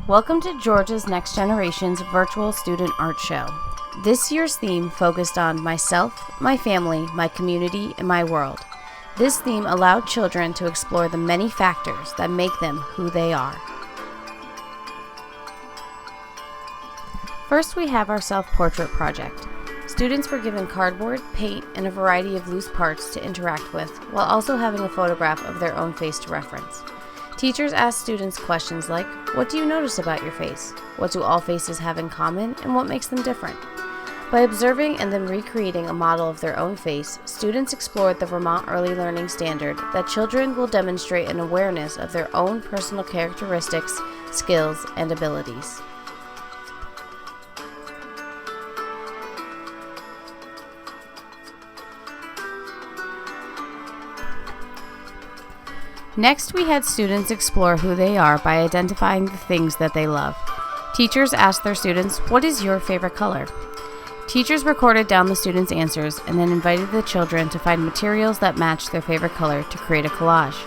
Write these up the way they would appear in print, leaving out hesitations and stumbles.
Welcome to Georgia's Next Generation's virtual student art show. This year's theme focused on myself, my family, my community, and my world. This theme allowed children to explore the many factors that make them who they are. First, we have our self-portrait project. Students were given cardboard, paint, and a variety of loose parts to interact with, while also having a photograph of their own face to reference. Teachers asked students questions like, what do you notice about your face? What do all faces have in common, and what makes them different? By observing and then recreating a model of their own face, students explored the Vermont Early Learning Standard that children will demonstrate an awareness of their own personal characteristics, skills, and abilities. Next, we had students explore who they are by identifying the things that they love. Teachers asked their students, what is your favorite color? Teachers recorded down the students' answers and then invited the children to find materials that matched their favorite color to create a collage.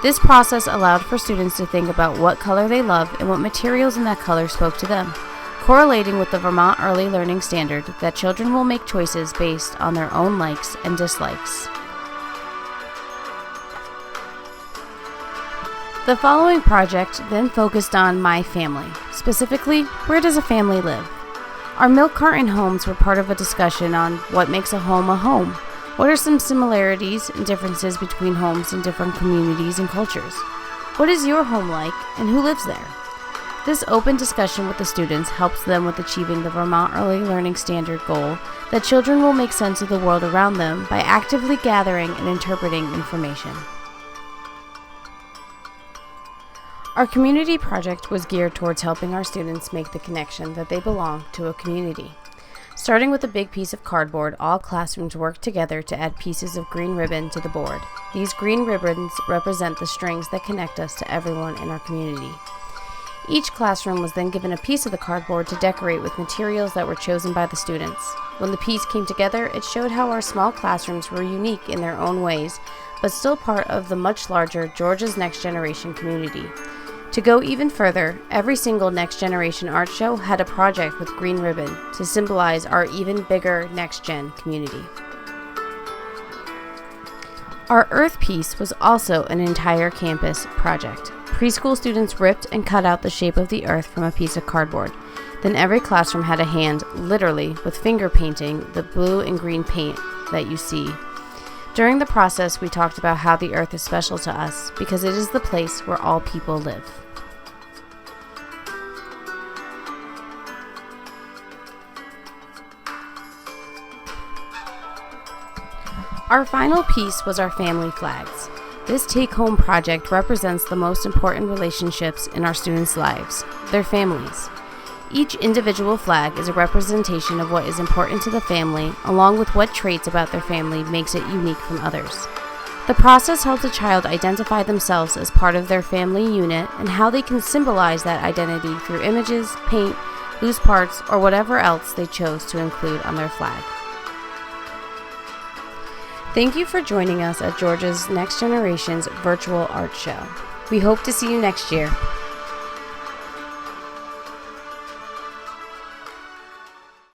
This process allowed for students to think about what color they love and what materials in that color spoke to them, correlating with the Vermont Early Learning Standard that children will make choices based on their own likes and dislikes. The following project then focused on my family. Specifically, where does a family live? Our milk carton homes were part of a discussion on what makes a home a home. What are some similarities and differences between homes in different communities and cultures? What is your home like and who lives there? This open discussion with the students helps them with achieving the Vermont Early Learning Standard goal that children will make sense of the world around them by actively gathering and interpreting information. Our community project was geared towards helping our students make the connection that they belong to a community. Starting with a big piece of cardboard, all classrooms worked together to add pieces of green ribbon to the board. These green ribbons represent the strings that connect us to everyone in our community. Each classroom was then given a piece of the cardboard to decorate with materials that were chosen by the students. When the piece came together, it showed how our small classrooms were unique in their own ways, but still part of the much larger Georgia's Next Generation community. To go even further, every single Next Generation art show had a project with green ribbon to symbolize our even bigger Next Gen community. Our Earth piece was also an entire campus project. Preschool students ripped and cut out the shape of the Earth from a piece of cardboard. Then every classroom had a hand, literally, with finger painting the blue and green paint that you see. During the process, we talked about how the Earth is special to us because it is the place where all people live. Our final piece was our family flags. This take-home project represents the most important relationships in our students' lives, their families. Each individual flag is a representation of what is important to the family, along with what traits about their family makes it unique from others. The process helps a child identify themselves as part of their family unit and how they can symbolize that identity through images, paint, loose parts, or whatever else they chose to include on their flag. Thank you for joining us at Georgia's Next Generation's virtual art show. We hope to see you next year.